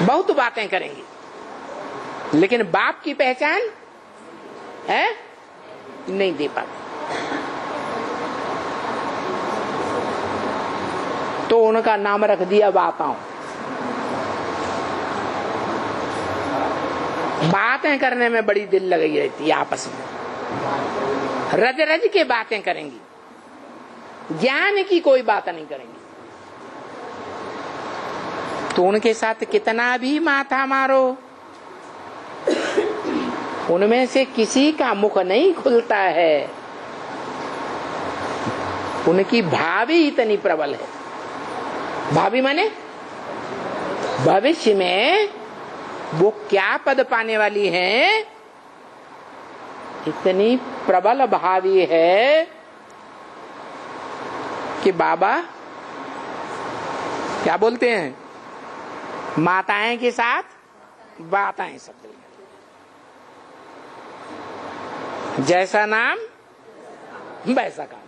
बहुत बातें करेंगी, लेकिन बाप की पहचान है नहीं दे पाते। तो उनका नाम रख दिया बाताओं। बातें करने में बड़ी दिल लगी रहती है आपस में, रज रज के बातें करेंगी, ज्ञान की कोई बात नहीं करेंगी। तो उनके साथ कितना भी माथा मारो, उनमें से किसी का मुख नहीं खुलता है। उनकी भावी इतनी प्रबल है। भावी माने भविष्य में वो क्या पद पाने वाली हैं, इतनी प्रबल भावी है कि बाबा क्या बोलते हैं, माताएं के साथ बाताएं शब्द, जैसा नाम वैसा काम।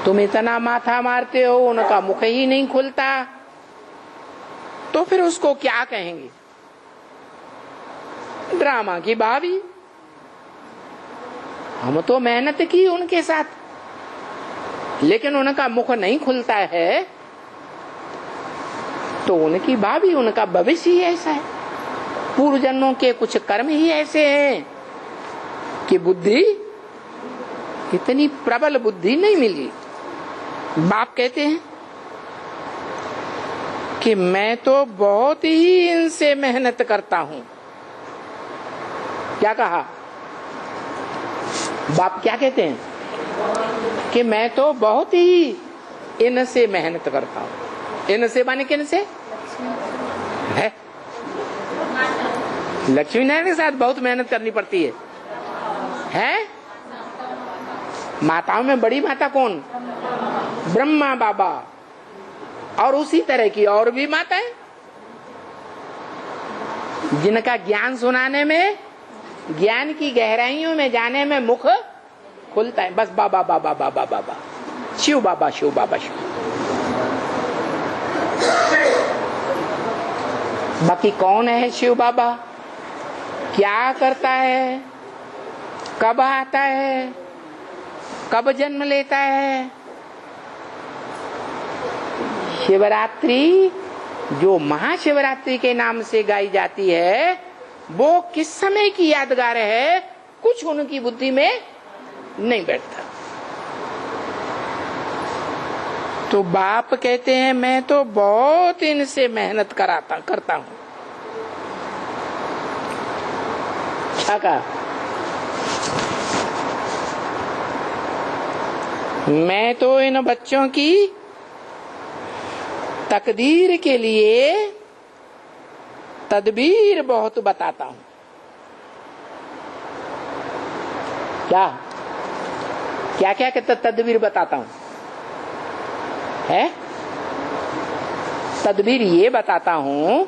तुम इतना माथा मारते हो, उनका मुख ही नहीं खुलता, तो फिर उसको क्या कहेंगे? ड्रामा की भाभी। हम तो मेहनत की उनके साथ, लेकिन उनका मुख नहीं खुलता है, तो उनकी भाभी, उनका भविष्य ही ऐसा है। पूर्व जन्मों के कुछ कर्म ही ऐसे हैं कि बुद्धि, इतनी प्रबल बुद्धि नहीं मिली। बाप कहते हैं कि मैं तो बहुत ही इनसे मेहनत करता हूं। क्या कहा? बाप क्या कहते हैं कि मैं तो बहुत ही इनसे मेहनत करता हूं। इनसे माने किन से है? लक्ष्मी नारायण के साथ बहुत मेहनत करनी पड़ती है? माताओं में बड़ी माता कौन? ब्रह्मा बाबा। और उसी तरह की और भी माताएं जिनका ज्ञान सुनाने में, ज्ञान की गहराइयों में जाने में मुख खुलता है, बस बाबा बाबा बाबा बाबा, शिव बाबा शिव बाबा शिव। बाकी कौन है शिव बाबा? क्या करता है? कब आता है? कब जन्म लेता है? शिवरात्रि जो महाशिवरात्रि के नाम से गाई जाती है, वो किस समय की यादगार है, कुछ उनकी बुद्धि में नहीं बैठता। तो बाप कहते हैं मैं तो बहुत इनसे मेहनत करता हूं। क्या कहा? मैं तो इन बच्चों की तकदीर के लिए तदबीर बहुत बताता हूं। क्या क्या क्या कहता तदबीर बताता हूं है? तदबीर ये बताता हूं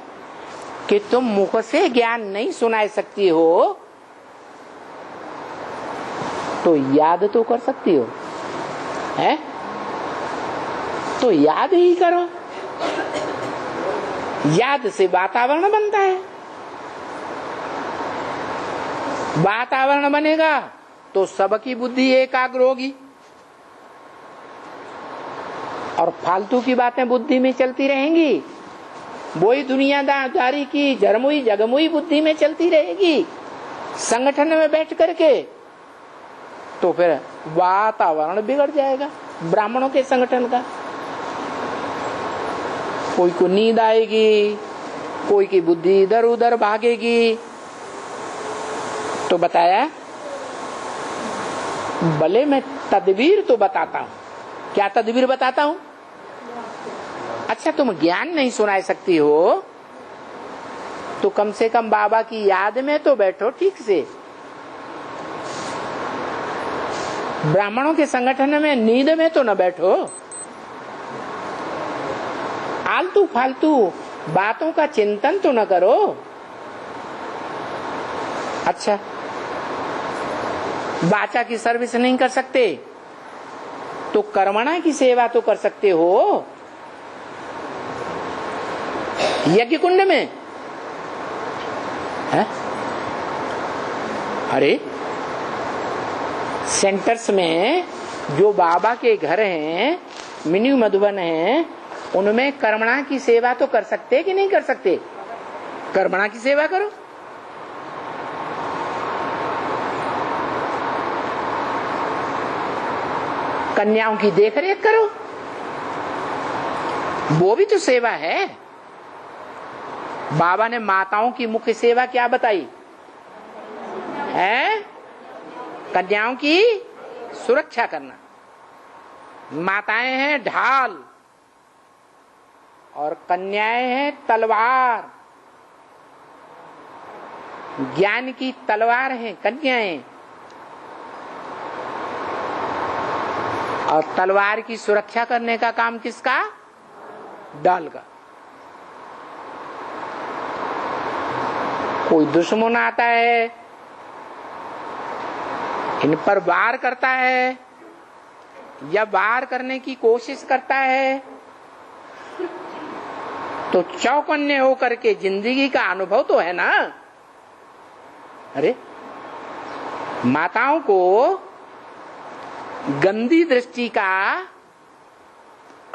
कि तुम मुख से ज्ञान नहीं सुना सकती हो, तो याद तो कर सकती हो है? तो याद ही करो। याद से वातावरण बनता है। वातावरण बनेगा तो सबकी बुद्धि एकाग्र होगी, और फालतू की बातें बुद्धि में चलती रहेंगी, वही दुनियादारी की झरमुई जगमुई बुद्धि में चलती रहेगी। संगठन में बैठ करके तो फिर वातावरण बिगड़ जाएगा ब्राह्मणों के संगठन का। कोई को नींद आएगी, कोई की बुद्धि इधर उधर भागेगी। तो बताया भले मैं तदबीर तो बताता हूं। क्या तदबीर बताता हूं? अच्छा, तुम ज्ञान नहीं सुना सकती हो, तो कम से कम बाबा की याद में तो बैठो ठीक से। ब्राह्मणों के संगठन में नींद में तो न बैठो। आलतू फालतू बातों का चिंतन तो न करो। अच्छा, वाचा की सर्विस नहीं कर सकते तो कर्मणा की सेवा तो कर सकते हो यज्ञ कुंड में है? अरे सेंटर्स में जो बाबा के घर हैं, मिनी मधुबन हैं, उनमें कर्मणा की सेवा तो कर सकते कि नहीं कर सकते? कर्मणा की सेवा करो। कन्याओं की देखरेख करो, वो भी तो सेवा है। बाबा ने माताओं की मुख्य सेवा क्या बताई है? कन्याओं की सुरक्षा करना। माताएं हैं ढाल और कन्याएं हैं तलवार। ज्ञान की तलवार है कन्याएं, और तलवार की सुरक्षा करने का काम किसका? ढाल का। कोई दुश्मन आता है, इन पर वार करता है या वार करने की कोशिश करता है, तो चौकन्ने होकर के जिंदगी का अनुभव तो है ना। अरे माताओं को गंदी दृष्टि का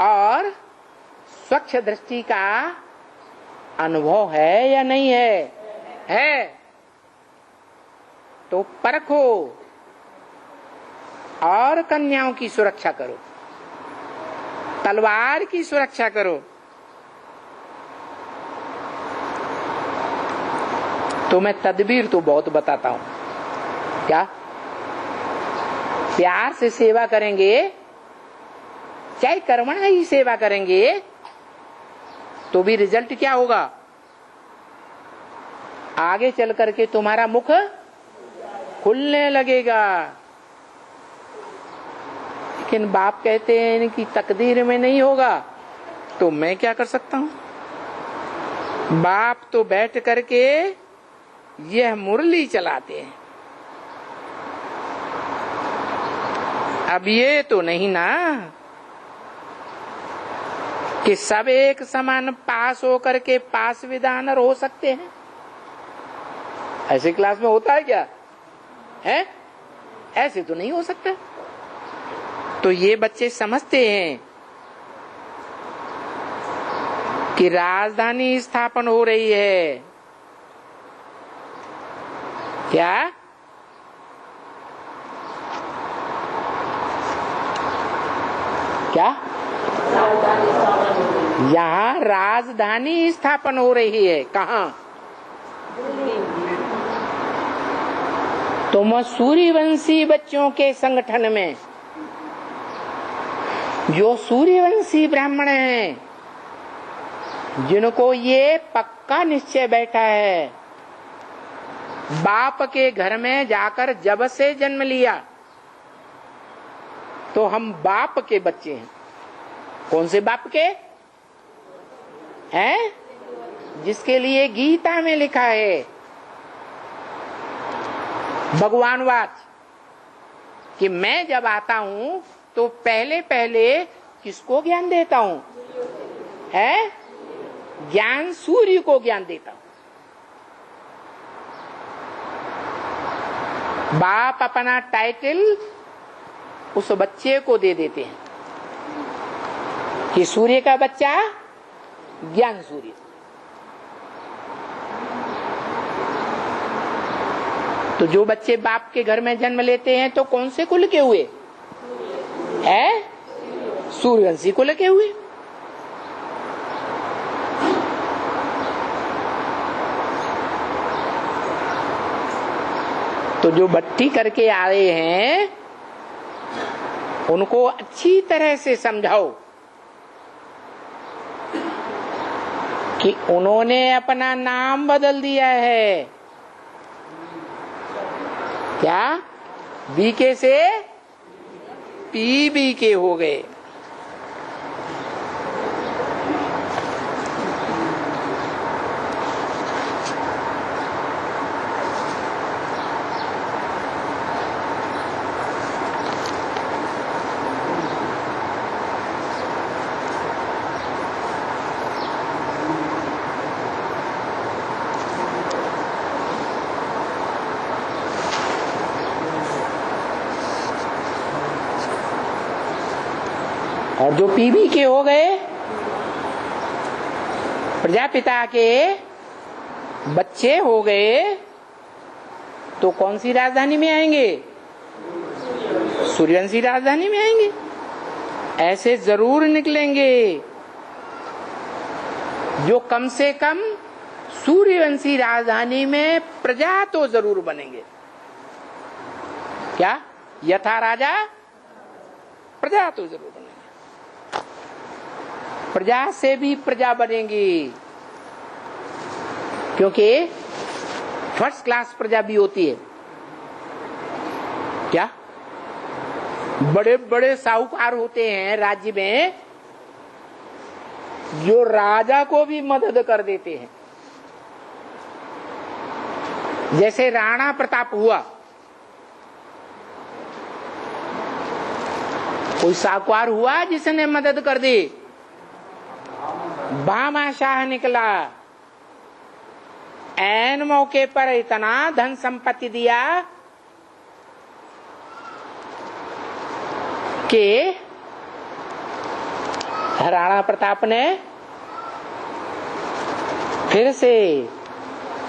और स्वच्छ दृष्टि का अनुभव है या नहीं है? है। तो परखो और कन्याओं की सुरक्षा करो, तलवार की सुरक्षा करो। तो मैं तदबीर तो बहुत बताता हूं। क्या? प्यार से सेवा करेंगे, चाहे कर्मणा ही सेवा करेंगे, तो भी रिजल्ट क्या होगा? आगे चल करके तुम्हारा मुख खुलने लगेगा। लेकिन बाप कहते हैं इनकी तकदीर में नहीं होगा, तो मैं क्या कर सकता हूं? बाप तो बैठ करके यह मुरली चलाते हैं। अब ये तो नहीं ना कि सब एक समान पास होकर के पास विधानर हो सकते हैं। ऐसे क्लास में होता है क्या? है? ऐसे तो नहीं हो सकता। तो ये बच्चे समझते हैं कि राजधानी स्थापन हो रही है। क्या? क्या? यहाँ राजधानी स्थापन हो रही है। कहाँ? तुम सूर्यवंशी बच्चों के संगठन में, जो सूर्यवंशी ब्राह्मण हैं, जिनको ये पक्का निश्चय बैठा है, बाप के घर में जाकर जब से जन्म लिया तो हम बाप के बच्चे हैं। कौन से बाप के हैं? जिसके लिए गीता में लिखा है भगवान वाच कि मैं जब आता हूं तो पहले पहले किसको ज्ञान देता हूं? है? ज्ञान सूर्य को ज्ञान देता हूं। बाप अपना टाइटल उस बच्चे को दे देते हैं कि सूर्य का बच्चा ज्ञान सूर्य। तो जो बच्चे बाप के घर में जन्म लेते हैं तो कौन से कुल के हुए? है? सूर्यवंशी कुल के हुए। तो जो भट्टी करके आए हैं उनको अच्छी तरह से समझाओ कि उन्होंने अपना नाम बदल दिया है। क्या? बीके से पीबीके हो गए। और जो पीवी के हो गए, प्रजापिता के बच्चे हो गए, तो कौन सी राजधानी में आएंगे? सूर्यवंशी राजधानी में आएंगे। ऐसे जरूर निकलेंगे जो कम से कम सूर्यवंशी राजधानी में प्रजा तो जरूर बनेंगे। क्या? यथा राजा प्रजा तो जरूर बनेंगे। प्रजा से भी प्रजा बनेंगी, क्योंकि फर्स्ट क्लास प्रजा भी होती है। क्या? बड़े बड़े साहूकार होते हैं राज्य में, जो राजा को भी मदद कर देते हैं। जैसे राणा प्रताप हुआ, कोई साहूकार हुआ जिसने मदद कर दी। भामाशाह निकला, ऐन मौके पर इतना धन संपत्ति दिया कि राणा प्रताप ने फिर से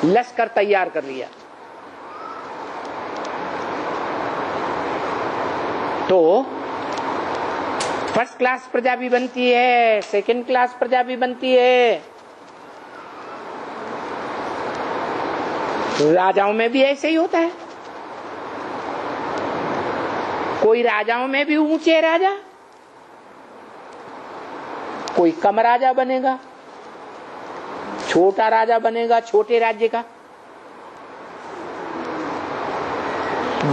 लश्कर तैयार कर लिया। तो फर्स्ट क्लास प्रजा भी बनती है, सेकंड क्लास प्रजा भी बनती है। राजाओं में भी ऐसे ही होता है। कोई राजाओं में भी ऊंचे राजा, कोई कम राजा बनेगा, छोटा राजा बनेगा छोटे राज्य का।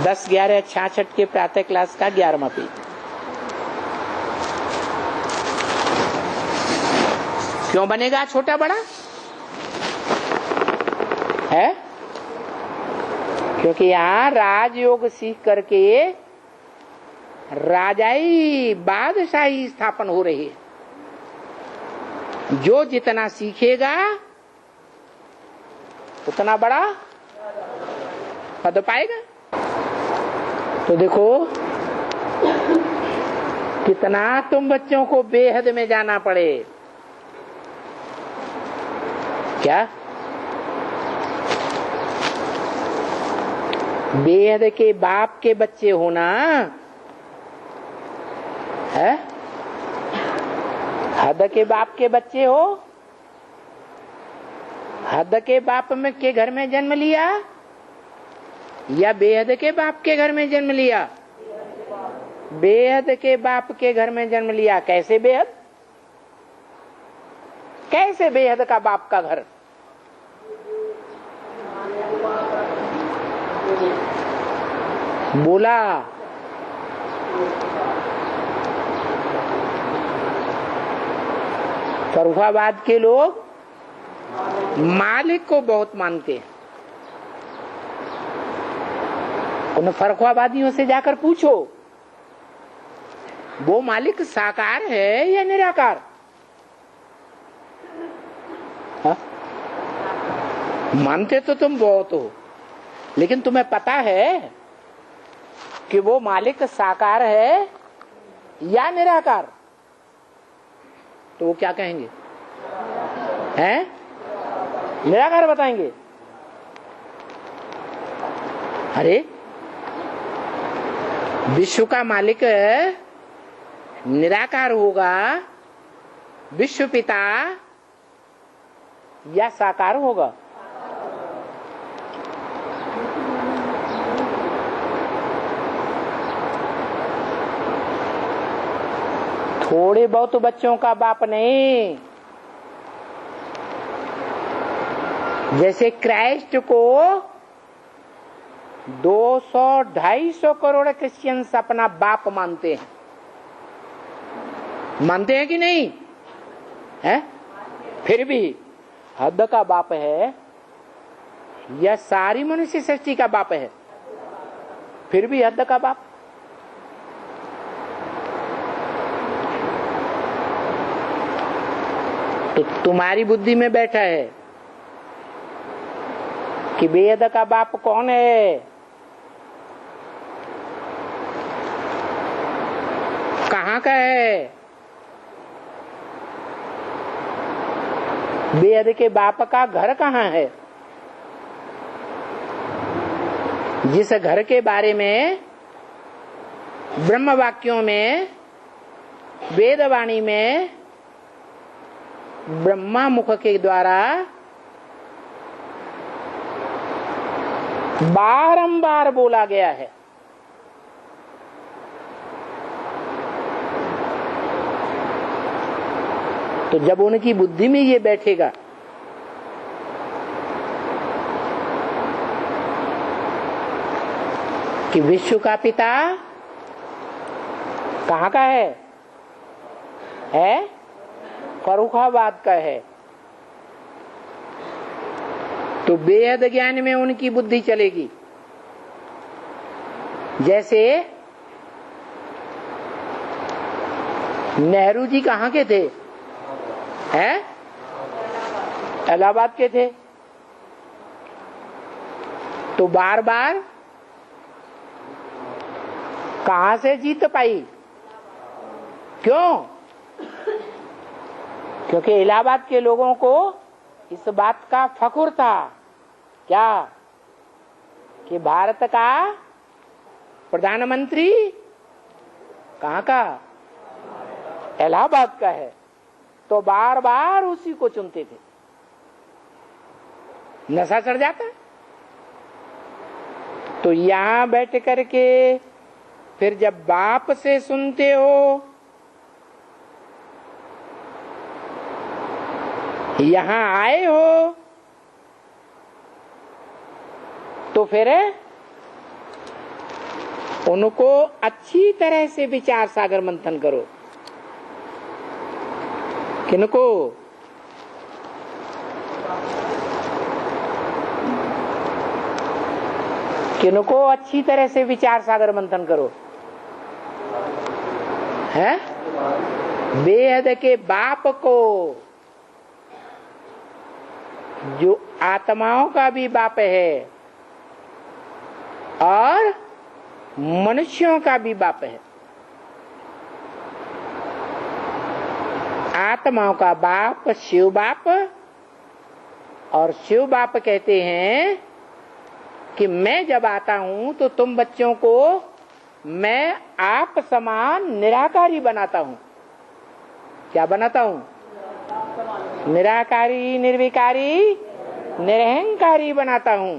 10-11-66 के प्रातः क्लास का 11वां पेज। क्यों बनेगा छोटा बड़ा? है क्योंकि यहाँ राजयोग सीख करके राजाई बादशाही स्थापन हो रही है। जो जितना सीखेगा उतना बड़ा पद पाएगा। तो देखो कितना तुम बच्चों को बेहद में जाना पड़े। क्या? बेहद के बाप के बच्चे होना है? हद के बाप के बच्चे हो? हद के बाप में के घर में जन्म लिया या बेहद के बाप के घर में जन्म लिया? बेहद के बाप के घर में जन्म लिया। कैसे बेहद? कैसे बेहद का बाप का घर? बोला फर्रुखाबाद के लोग मालिक को बहुत मानते हैं। उन फर्रुखाबादियों से जाकर पूछो, वो मालिक साकार है या निराकार? हा? मानते तो तुम बहुत हो, लेकिन तुम्हें पता है कि वो मालिक साकार है या निराकार? तो वो क्या कहेंगे? हैं? निराकार बताएंगे। अरे विश्व का मालिक निराकार होगा, विश्व पिता या साकार होगा? थोड़े बहुत बच्चों का बाप नहीं। जैसे क्राइस्ट को 200-250 करोड़ क्रिश्चियंस अपना बाप मानते हैं। मानते हैं कि नहीं? है? फिर भी हद का बाप है या सारी मनुष्य सृष्टि का बाप है? फिर भी हद का बाप। तो तुम्हारी बुद्धि में बैठा है कि बेहद का बाप कौन है? कहाँ का है? बेहद के बाप का घर कहाँ है? जिस घर के बारे में ब्रह्म वाक्यों में, वेदवाणी में ब्रह्मा मुख के द्वारा बारंबार बोला गया है। तो जब उनकी बुद्धि में ये बैठेगा कि विश्व का पिता कहाँ का है? फर्रुखाबाद का है, तो बेहद ज्ञान में उनकी बुद्धि चलेगी। जैसे नेहरू जी कहाँ के थे? इलाहाबाद के थे। तो बार बार कहाँ से जीत पाई? क्यों? क्योंकि इलाहाबाद के लोगों को इस बात का फख्र था, क्या, कि भारत का प्रधानमंत्री कहाँ का? इलाहाबाद का है। तो बार बार उसी को चुनते थे। नशा चढ़ जाता। तो यहां बैठ करके फिर जब बाप से सुनते हो, यहां आए हो, तो फिर उनको अच्छी तरह से विचार सागर मंथन करो। किनको? किनको अच्छी तरह से विचार सागर मंथन करो? है बेहद के बाप को, जो आत्माओं का भी बाप है और मनुष्यों का भी बाप है। आत्माओं का बाप शिव बाप, और शिव बाप कहते हैं कि मैं जब आता हूं तो तुम बच्चों को मैं आप समान निराकारी बनाता हूं। क्या बनाता हूं? निराकारी, निर्विकारी, निरहंकारी बनाता हूं।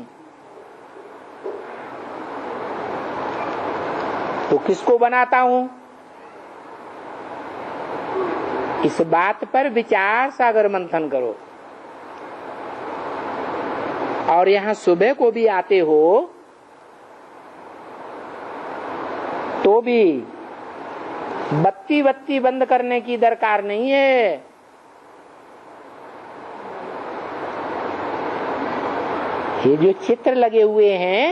तो किसको बनाता हूं? इस बात पर विचार सागर मंथन करो। और यहां सुबह को भी आते हो तो भी बत्ती बंद करने की दरकार नहीं है। ये जो चित्र लगे हुए हैं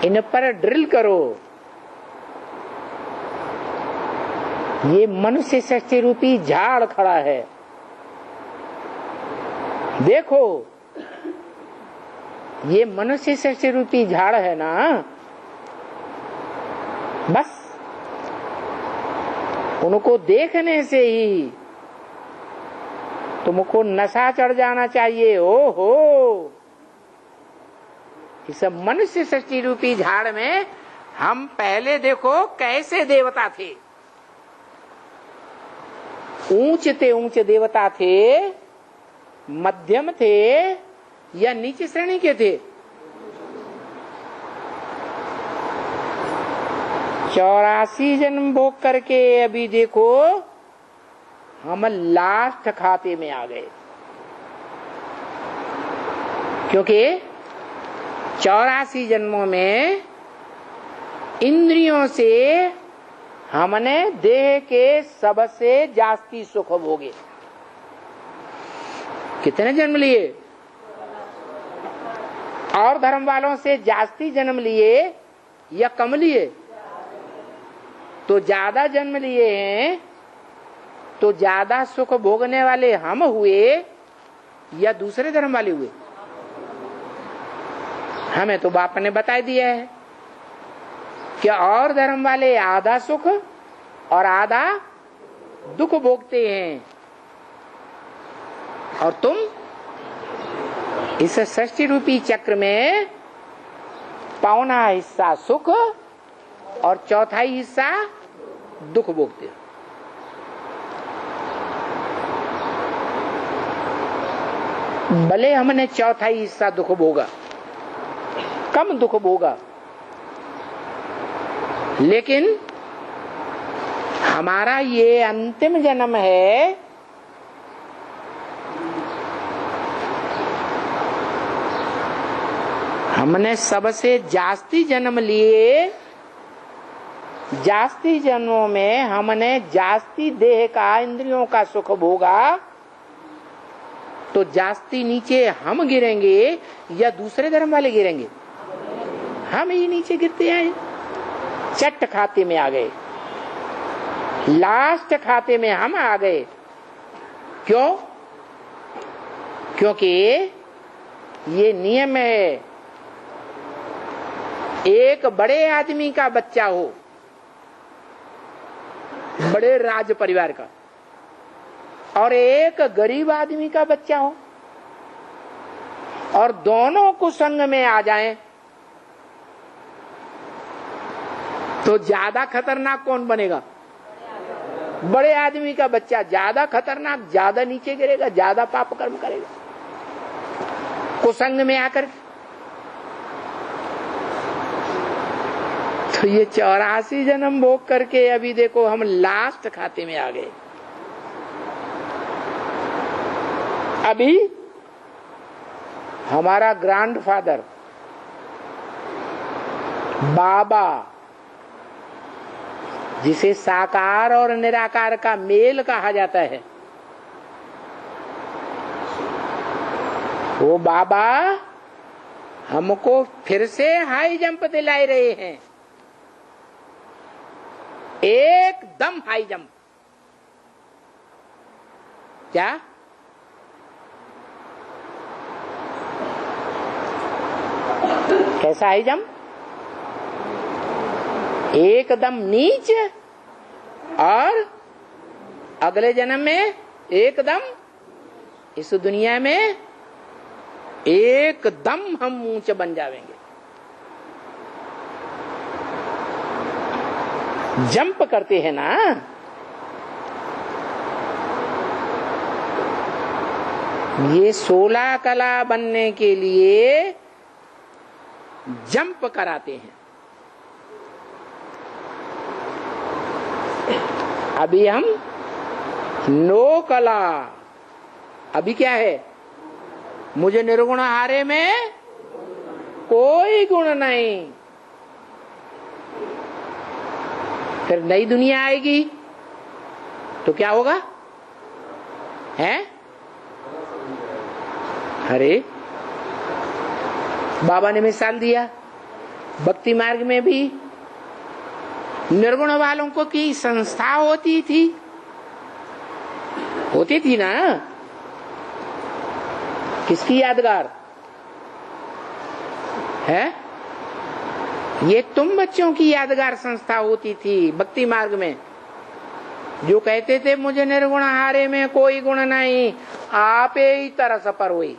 इन पर ड्रिल करो। ये मनुष्य सृष्टि रूपी झाड़ खड़ा है, देखो। ये मनुष्य सृष्टि रूपी झाड़ है ना, बस उनको देखने से ही तुमको नशा चढ़ जाना चाहिए। ओहो, इस मनुष्य सृष्टि रूपी झाड़ में हम पहले देखो कैसे देवता थे। ऊंचे देवता थे, मध्यम थे या नीचे श्रेणी के थे? 84 जन्म भोग करके अभी देखो हम लास्ट खाते में आ गए। क्योंकि 84 जन्मों में इंद्रियों से हमने देह के सबसे जास्ती सुख भोगे। कितने जन्म लिए? और धर्म वालों से जास्ती जन्म लिए या कम लिए? तो ज्यादा जन्म लिए हैं तो ज्यादा सुख भोगने वाले हम हुए या दूसरे धर्म वाले हुए? हमें तो बाप ने बता दिया है कि और धर्म वाले आधा सुख और आधा दुख भोगते हैं। और तुम इस सृष्टि रूपी चक्र में पौना हिस्सा सुख और चौथाई हिस्सा दुख भोगते हो। भले हमने चौथाई हिस्सा दुख भोगा, कम दुख भोगा, लेकिन हमारा ये अंतिम जन्म है हमने सबसे जास्ती जन्म लिए, जास्ती जन्मों में हमने जास्ती देह का, इंद्रियों का सुख भोगा, तो जास्ती नीचे हम गिरेंगे या दूसरे धर्म वाले गिरेंगे? हम ही नीचे गिरते आए, चट खाते में आ गए, लास्ट खाते में हम आ गए। क्यों? क्योंकि ये नियम है, एक बड़े आदमी का बच्चा हो, बड़े राज परिवार का, और एक गरीब आदमी का बच्चा हो, और दोनों कुसंग में आ जाएं, तो ज्यादा खतरनाक कौन बनेगा? बड़े आदमी का बच्चा ज्यादा खतरनाक, ज्यादा नीचे गिरेगा, ज्यादा पाप कर्म करेगा कुसंग में आकर। तो ये 84 जन्म भोग करके अभी देखो हम लास्ट खाते में आ गए। अभी हमारा ग्रैंडफादर बाबा, जिसे साकार और निराकार का मेल कहा जाता है, वो बाबा हमको फिर से हाई जंप दिला रहे हैं, एकदम हाई जंप। क्या? कैसा हाई जंप? एकदम नीच, और अगले जन्म में एकदम इस दुनिया में एकदम हम ऊंचे बन जाएंगे। जंप करते हैं ना, ये 16 कला बनने के लिए जंप कराते हैं। अभी हम 9 कला, अभी क्या है? मुझे निर्गुण हारे में कोई गुण नहीं। फिर नई दुनिया आएगी तो क्या होगा? हैं? अरे बाबा ने मिसाल दिया, भक्ति मार्ग में भी निर्गुण वालों को की संस्था होती थी ना। किसकी यादगार है? ये तुम बच्चों की यादगार संस्था होती थी भक्ति मार्ग में, जो कहते थे मुझे निर्गुण हारे में कोई गुण नहीं, आपे ही तरस पर हुई।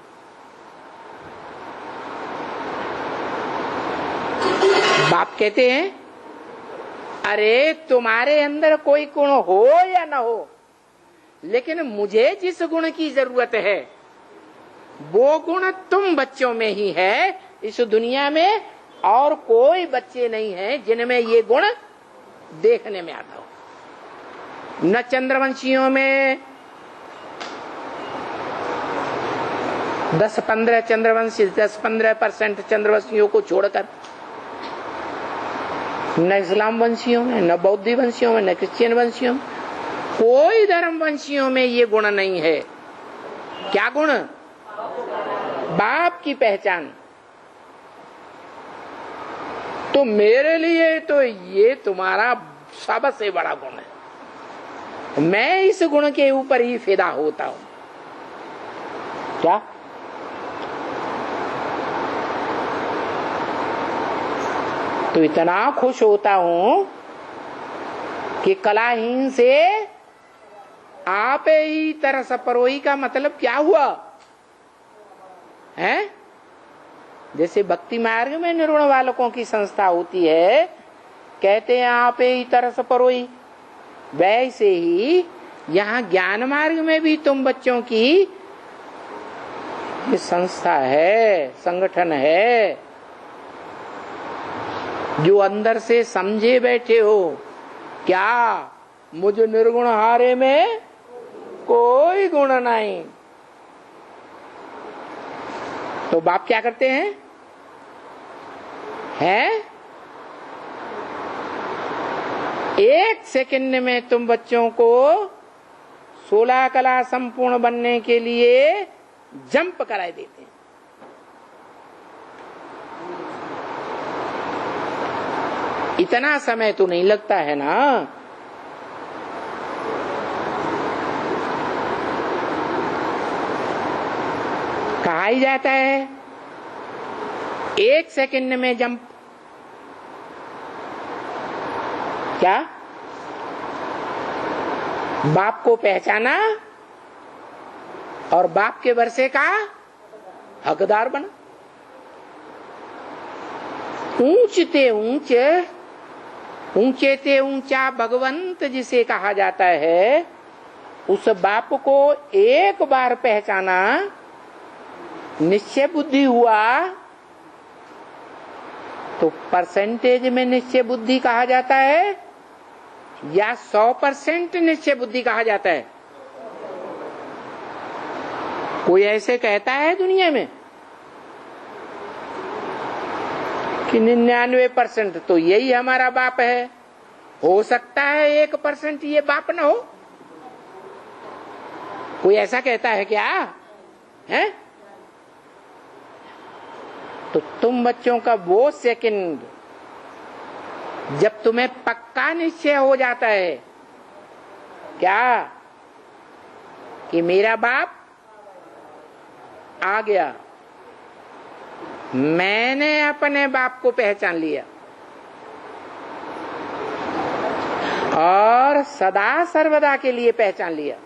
बाप कहते हैं अरे तुम्हारे अंदर कोई गुण हो या ना हो, लेकिन मुझे जिस गुण की जरूरत है वो गुण तुम बच्चों में ही है। इस दुनिया में और कोई बच्चे नहीं हैं जिनमें ये गुण देखने में आता हो। न चंद्रवंशियों में 10-15 चंद्रवंशी, 10-15% चंद्रवंशियों को छोड़कर, न इस्लाम वंशियों में, न बौद्ध वंशियों में, न क्रिश्चियन वंशियों में, कोई धर्म वंशियों में ये गुण नहीं है। क्या गुण? बाप की पहचान। तो मेरे लिए तो ये तुम्हारा सबसे बड़ा गुण है, मैं इस गुण के ऊपर ही फिदा होता हूं। क्या? तो इतना खुश होता हूं कि कलाहीन से आप ही तरस परोई का मतलब क्या हुआ है? जैसे भक्ति मार्ग में निर्गुण बालकों की संस्था होती है, कहते हैं आप ही तरस परोई, वैसे ही यहाँ ज्ञान मार्ग में भी तुम बच्चों की ये संस्था है, संगठन है, जो अंदर से समझे बैठे हो क्या मुझ निर्गुण हारे में कोई गुण नहीं। तो बाप क्या करते हैं? एक सेकंड में तुम बच्चों को 16 कला संपूर्ण बनने के लिए जंप कराए देते हैं। इतना समय तो नहीं लगता है ना। कहा ही जाता है एक सेकंड में जंप। क्या बाप को पहचाना और बाप के वर्षे का हकदार बना। ऊंचते ऊंचे, ऊंचे ते ऊंचा भगवंत जिसे कहा जाता है, उस बाप को एक बार पहचाना, निश्चय बुद्धि हुआ, तो परसेंटेज में निश्चय बुद्धि कहा जाता है या 100% निश्चय बुद्धि कहा जाता है? कोई ऐसे कहता है दुनिया में कि 99% तो यही हमारा बाप है, हो सकता है 1% ये बाप ना हो? कोई ऐसा कहता है क्या है? तो तुम बच्चों का वो सेकंड जब तुम्हें पक्का निश्चय हो जाता है क्या कि मेरा बाप आ गया, मैंने अपने बाप को पहचान लिया और सदा सर्वदा के लिए पहचान लिया,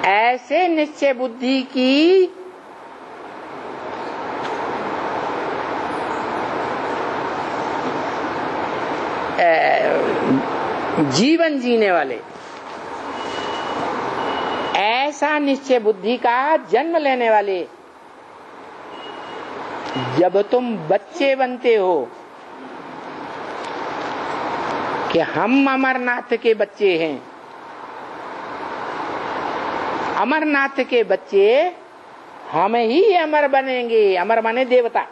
ऐसे निश्चय बुद्धि की जीवन जीने वाले, ऐसा निश्चय बुद्धि का जन्म लेने वाले जब तुम बच्चे बनते हो कि हम अमरनाथ के बच्चे हैं, अमरनाथ के बच्चे हम ही अमर बनेंगे। अमर माने देवता।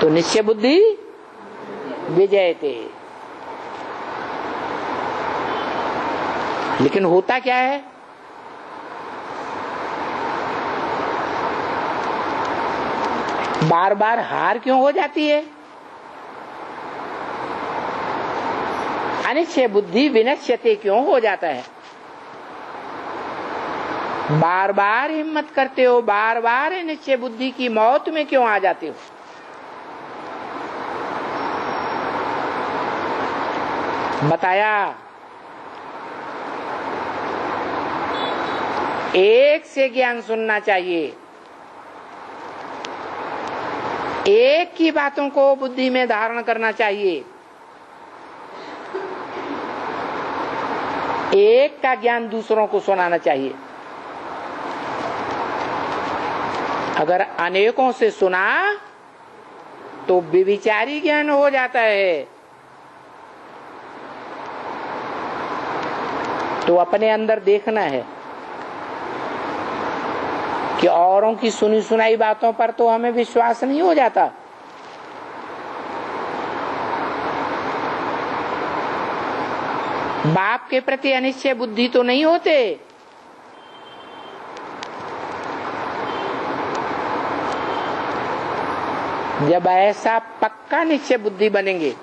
तो निश्चय बुद्धि विजयते। लेकिन होता क्या है? बार बार हार क्यों हो जाती है? अनिश्चय बुद्धि विनश्यते क्यों हो जाता है? बार बार हिम्मत करते हो, बार बार निश्चय बुद्धि की मौत में क्यों आ जाते हो? बताया एक से ज्ञान सुनना चाहिए, एक की बातों को बुद्धि में धारण करना चाहिए, एक का ज्ञान दूसरों को सुनाना चाहिए। अगर अनेकों से सुना तो विविचारी ज्ञान हो जाता है। तो अपने अंदर देखना है कि औरों की सुनी सुनाई बातों पर तो हमें विश्वास नहीं हो जाता। बाप के प्रति अनिश्चय बुद्धि तो नहीं होते। जब ऐसा पक्का निश्चय बुद्धि बनेंगे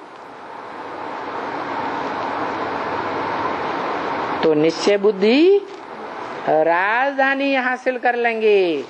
तो निश्चय बुद्धि राजधानी हासिल कर लेंगे।